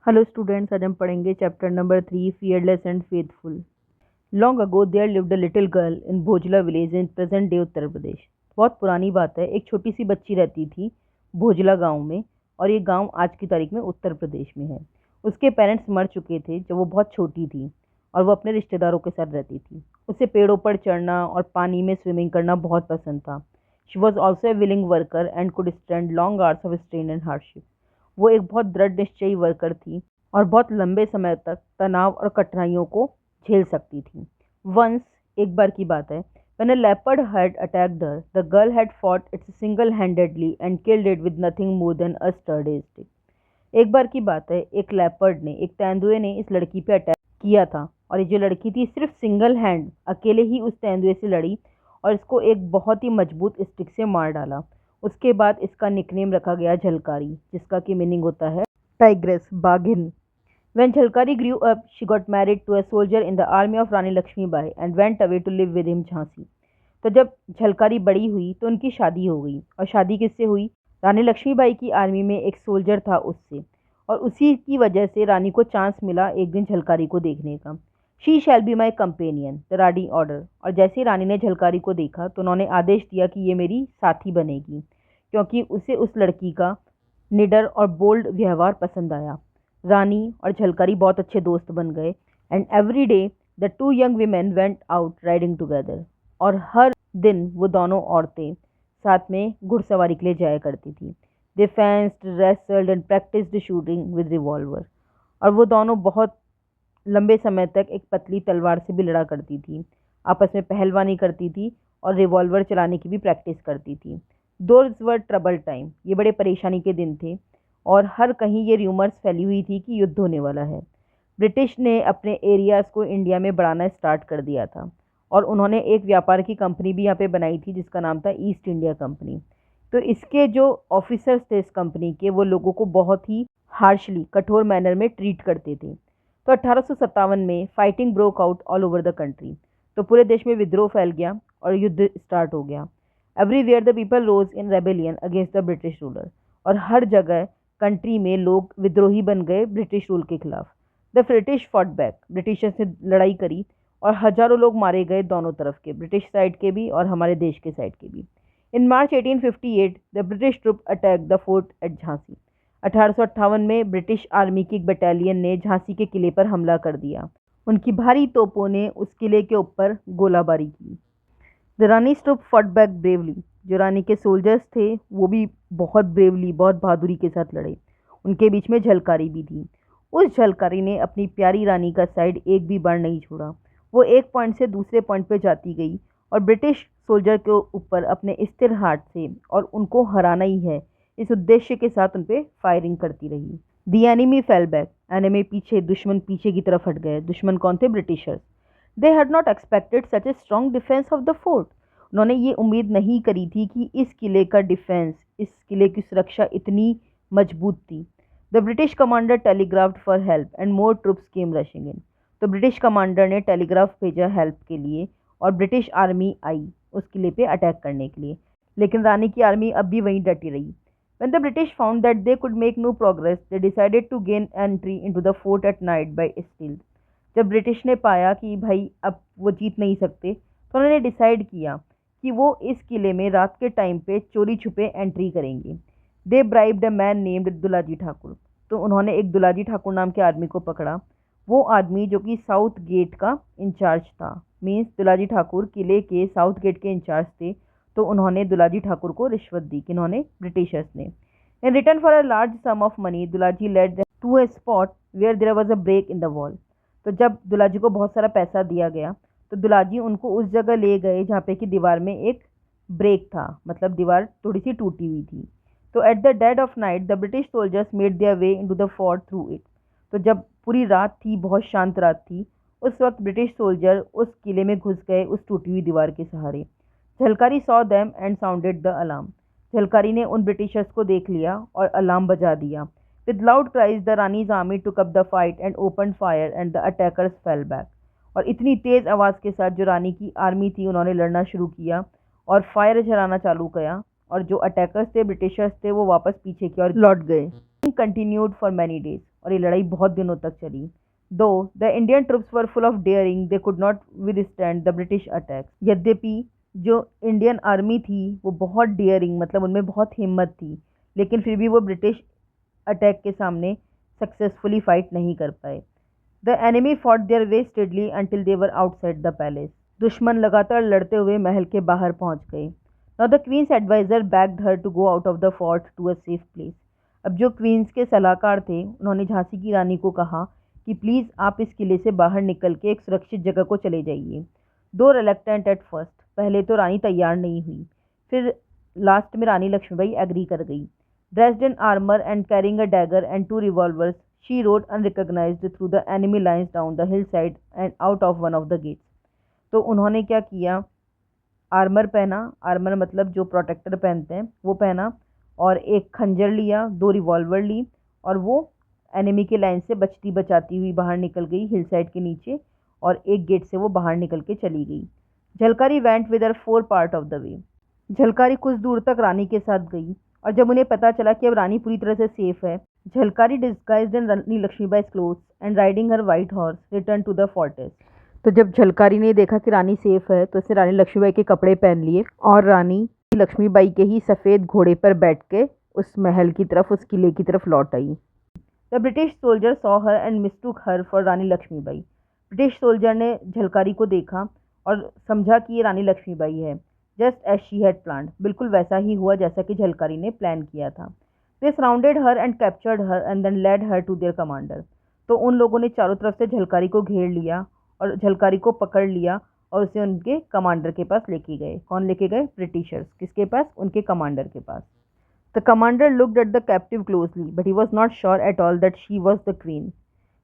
Hello students, आज हम पढ़ेंगे chapter number 3 fearless and faithful. Long ago there lived a little girl in Bhojla village in present day Uttar Pradesh. बहुत पुरानी बात है, एक छोटी सी बच्ची रहती थी भोजला गांव में, और ये गांव आज की तारीख में उत्तर प्रदेश में है। उसके पेरेंट्स मर चुके थे जब वो बहुत छोटी थी, और वो अपने रिश्तेदारों के साथ रहती थी। उसे पेड़ों पर चढ़ना और पानी में स्विमिंग करना बहुत पसंद था। She was also a willing worker and could stand long hours of strain and hardship. वो एक बहुत दृढ़ निश्चयी वर्कर थी और बहुत लंबे समय तक तनाव और कठिनाइयों को झेल सकती थी। वंस, एक बार की बात है, when a leopard had attacked her, the girl had fought it single-handedly and killed it with nothing more than a sturdy stick. एक बार की बात है, एक लेपर्ड ने, एक तेंदुए ने इस लड़की पे अटैक किया था, और ये जो लड़की थी सिर्फ सिंगल हैंड अकेले ही उस तेंदुए से लड़ी और इसको एक बहुत ही मजबूत स्टिक से मार डाला। उसके बाद इसका निकनेम रखा गया झलकारी, जिसका की मीनिंग होता है टाइग्रेस, बाघिन। When Jhalkari grew up, she got married to a soldier in the army of Rani Lakshmi Bai and went away to live with him Jhansi. तो जब झलकारी बड़ी हुई तो उनकी शादी हो गई, और शादी किससे हुई? रानी लक्ष्मीबाई की आर्मी में एक सोल्जर था उससे, और उसी की वजह से रानी को चांस मिला एक दिन झलकारी को देखने का। She shall be my companion, the Rani order. और जैसे ही रानी ने झलकारी को देखा तो उन्होंने आदेश दिया कि ये मेरी साथी बनेगी, क्योंकि उसे उस लड़की का निडर और बोल्ड व्यवहार पसंद आया। रानी और झलकारी बहुत अच्छे दोस्त बन गए, and every day the two young women went out riding together. और हर दिन वो दोनों औरतें साथ में घुड़सवारी के लिए जाया करती थी। They fenced, wrestled and practised shooting with revolver. और वो दोनों बहुत लंबे समय तक एक पतली तलवार से भी लड़ा करती थी, आपस में पहलवानी करती थी और रिवॉल्वर चलाने की भी प्रैक्टिस करती थी। दोज वर ट्रबल टाइम, ये बड़े परेशानी के दिन थे, और हर कहीं ये र्यूमर्स फैली हुई थी कि युद्ध होने वाला है। ब्रिटिश ने अपने एरियाज़ को इंडिया में बढ़ाना स्टार्ट कर दिया था, और उन्होंने एक व्यापार की कंपनी भी यहाँ पे बनाई थी जिसका नाम था ईस्ट इंडिया कंपनी। तो इसके जो ऑफिसर्स थे इस कंपनी के, वो लोगों को बहुत ही हार्शली, कठोर मैनर में ट्रीट करते थे। तो 1857 में fighting broke out all over the country. तो पूरे देश में विद्रोह फैल गया और युद्ध स्टार्ट हो गया। Everywhere the people rose in rebellion against the British ruler. और हर जगह कंट्री में लोग विद्रोही बन गए ब्रिटिश रूल के खिलाफ। The British fought back, Britishers ने लड़ाई करी और हजारों लोग मारे गए, दोनों तरफ के, ब्रिटिश साइड के भी और हमारे देश के साइड के भी। In March 1858 the British troop attack the fort at Jhansi. 1858 में ब्रिटिश आर्मी की एक बटालियन ने झांसी के किले पर हमला कर दिया। उनकी भारी तोपों ने उस किले के ऊपर गोलाबारी की। The rani troop fought back bravely. जो रानी के सोल्जर्स थे वो भी बहुत ब्रेवली, बहुत बहादुरी के साथ लड़े। उनके बीच में झलकारी भी थी। उस झलकारी ने अपनी प्यारी रानी का साइड एक भी बार नहीं छोड़ा। वो एक पॉइंट से दूसरे पॉइंट पे जाती गई और ब्रिटिश सोल्जर के ऊपर अपने स्थिर हाथ से, और उनको हराना ही है इस उद्देश्य के साथ, उन पे फायरिंग करती रही। दी एनिमी फेल बैक। एनिमी पीछे, दुश्मन पीछे की तरफ हट गए। दुश्मन कौन थे? Britishers. They had not expected such a strong defence of the fort. उन्होंने ये उम्मीद नहीं करी थी कि इस किले का डिफेंस, इस किले की सुरक्षा इतनी मजबूत थी। The British commander telegraphed for help and more troops came rushing in. तो ब्रिटिश कमांडर ने टेलीग्राफ भेजा हेल्प के लिए, और ब्रिटिश आर्मी आई उस किले पे अटैक करने के लिए। लेकिन रानी की आर्मी अब भी वहीं डटी रही। When the British found that they could make no progress, they decided to gain entry into the fort at night by stealth. जब ब्रिटिश ने पाया कि भाई अब वो जीत नहीं सकते, तो उन्होंने डिसाइड किया कि वो इस किले में रात के टाइम पे चोरी छुपे एंट्री करेंगे। They bribed a man named Dulaji Thakur. तो उन्होंने एक दुलाजी ठाकुर नाम के आदमी को पकड़ा। वो आदमी जो कि साउथ गेट का इंचार्ज था, मीन्स दुलाजी ठाकुर किले के साउथ गेट के इंचार्ज थे। तो उन्होंने दुलाजी ठाकुर को रिश्वत दी, किन्होंने? ब्रिटिशर्स ने। In return for a large sum of money, Dulaji led to a spot where there was a break in the wall. तो जब दुलाजी को बहुत सारा पैसा दिया गया, तो दुलाजी उनको उस जगह ले गए जहाँ पे कि दीवार में एक ब्रेक था, मतलब दीवार थोड़ी सी टूटी हुई थी। तो at the dead of night the British soldiers made their way into the fort through it. तो जब पूरी रात थी, बहुत शांत रात थी, उस वक्त ब्रिटिश सोल्जर उस किले में घुस गए उस टूटी हुई दीवार के सहारे। Jhalkari saw them and sounded the alarm. Jhalkari ने उन ब्रिटिशर्स को देख लिया और अलार्म बजा दिया। With loud cries the Rani's army took up the fight and open fire and the attackers fell back. और इतनी तेज आवाज़ के साथ जो रानी की आर्मी थी उन्होंने लड़ना शुरू किया और फायर चलाना चालू किया, और जो अटैकर्स थे, ब्रिटिशर्स थे, वो वापस पीछे की ओर लौट गए। Continued for many days. और ये लड़ाई बहुत दिनों तक चली। Though the Indian troops were full of daring they could not withstand the British attack. यद्यपि जो इंडियन आर्मी थी वो बहुत डेयरिंग, मतलब उनमें बहुत हिम्मत थी, लेकिन फिर भी वो ब्रिटिश अटैक के सामने सक्सेसफुली फाइट नहीं कर पाए। The enemy fought their way steadily until they were outside the palace. दुश्मन लगातार लड़ते हुए महल के बाहर पहुंच गए। Now the queen's adviser begged her to go out of the fort to a safe place. अब जो क्वींस के सलाहकार थे उन्होंने झांसी की रानी को कहा कि प्लीज़ आप इस किले से बाहर निकल के एक सुरक्षित जगह को चले जाइए। दो रिलक्टेंट एट फर्स्ट, पहले तो रानी तैयार नहीं हुई, फिर लास्ट में रानी लक्ष्मीबाई एग्री कर गई। Dressed in armour and carrying a dagger and 2 revolvers, she rode unrecognized through the enemy lines down the hillside and out of one of the gates। तो उन्होंने क्या किया, आर्मर पहना, आर्मर मतलब जो प्रोटेक्टर पहनते हैं वो पहना, और एक खंजर लिया, 2 रिवॉल्वर ली, और वो एनिमी के लाइन से बचती बचाती हुई बाहर निकल गई हिल साइड के नीचे, और एक गेट से वो बाहर निकल के चली गई। Jhalkari went with her 4 part of the way. Jhalkari कुछ दूर तक रानी के साथ गई, और जब उन्हें पता चला कि अब रानी पूरी तरह से सेफ है, Jhalkari disguised in Rani Lakshmibai clothes and riding her white horse return to the fortress. तो जब झलकारी ने देखा कि रानी सेफ है तो उसने रानी लक्ष्मीबाई के कपड़े पहन लिए और रानी लक्ष्मीबाई के ही सफ़ेद घोड़े पर बैठ के उस महल की तरफ, उस किले की तरफ लौट आई। The British soldier saw her and mistook her for Rani Lakshmibai. British soldier ने झलकारी को देखा और समझा कि ये रानी लक्ष्मीबाई है। Just as she had planned, बिल्कुल वैसा ही हुआ जैसा कि झलकारी ने प्लान किया था। They surrounded her and captured her and then led her to their commander. तो उन लोगों ने चारों तरफ से झलकारी को घेर लिया और झलकारी को पकड़ लिया और उसे उनके कमांडर के पास लेके गए। कौन लेके गए? ब्रिटिशर्स। किसके पास? उनके कमांडर के पास। The commander looked at the captive closely but he was not sure at all that she was the queen.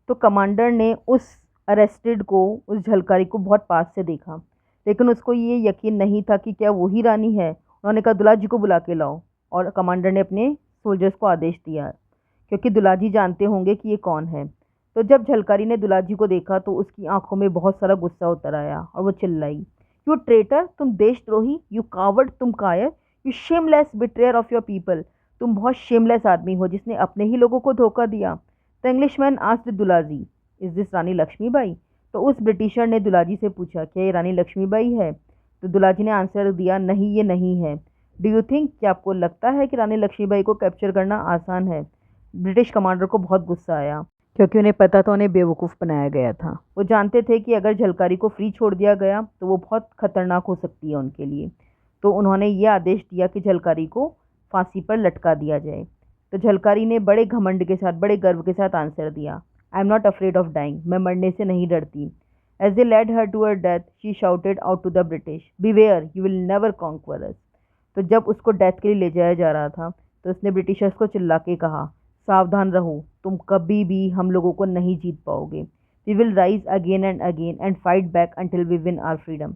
तो कमांडर ने उस अरेस्टेड को, उस झलकारी को बहुत पास से देखा, लेकिन उसको ये यकीन नहीं था कि क्या वही रानी है। उन्होंने कहा दुलाजी को बुला के लाओ, और कमांडर ने अपने सोल्जर्स को आदेश दिया, क्योंकि दुलाजी जानते होंगे कि ये कौन है। तो जब झलकारी ने दुलाजी को देखा तो उसकी आंखों में बहुत सारा गुस्सा उतर आया और वो चिल्लाई, यू ट्रेटर, तुम देशद्रोही, यू कावर्ड, तुम कायर, you shameless betrayer of your people, तुम बहुत शेमलेस आदमी हो जिसने अपने ही लोगों को धोखा दिया। The Englishman asked Dulaji, is this Rani Lakshmibai? तो उस ब्रिटिशर ने दुलाजी से पूछा, क्या ये रानी लक्ष्मीबाई है? तो दुलाजी ने आंसर दिया, नहीं ये नहीं है। डू यू थिंक, क्या आपको लगता है कि रानी लक्ष्मीबाई को कैप्चर करना आसान है? ब्रिटिश कमांडर को बहुत गुस्सा आया, क्योंकि उन्हें पता था उन्हें बेवकूफ़ बनाया गया था। वो जानते थे कि अगर झलकारी को फ्री छोड़ दिया गया तो वो बहुत खतरनाक हो सकती है उनके लिए। तो उन्होंने ये आदेश दिया कि झलकारी को फांसी पर लटका दिया जाए। तो झलकारी ने बड़े घमंड के साथ, बड़े गर्व के साथ आंसर दिया, I am not afraid of dying, मैं मरने से नहीं डरती। As they led her to her death she shouted out to the British, beware, you will never conquer us. तो जब उसको डेथ के लिए ले जाया जा रहा था तो उसने ब्रिटिशर्स को चिल्ला के कहा, सावधान रहो, तुम कभी भी हम लोगों को नहीं जीत पाओगे। We will rise again and fight back until we win our freedom.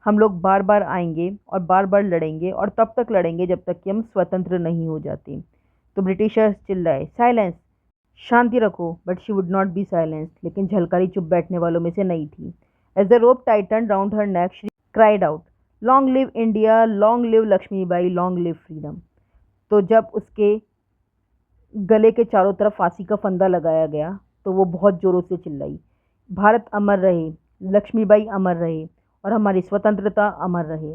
हम लोग बार बार आएंगे और बार बार लड़ेंगे, और तब तक लड़ेंगे जब तक कि हम स्वतंत्र नहीं हो जाते। तो ब्रिटिशर्स चिल्लाए, साइलेंस, शांति रखो, but she would not be silence. लेकिन झलकारी चुप बैठने वालों में से नहीं थी। As the rope tighten round her neck she cried out, long live India, long live Lakshmibai, long live freedom. तो जब उसके गले के चारों तरफ फांसी का फंदा लगाया गया तो वो बहुत ज़ोरों से चिल्लाई, भारत अमर रहे, लक्ष्मीबाई अमर रहे, और हमारी स्वतंत्रता अमर रहे।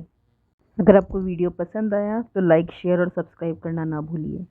अगर आपको वीडियो पसंद आया तो लाइक, शेयर और सब्सक्राइब करना ना भूलिए।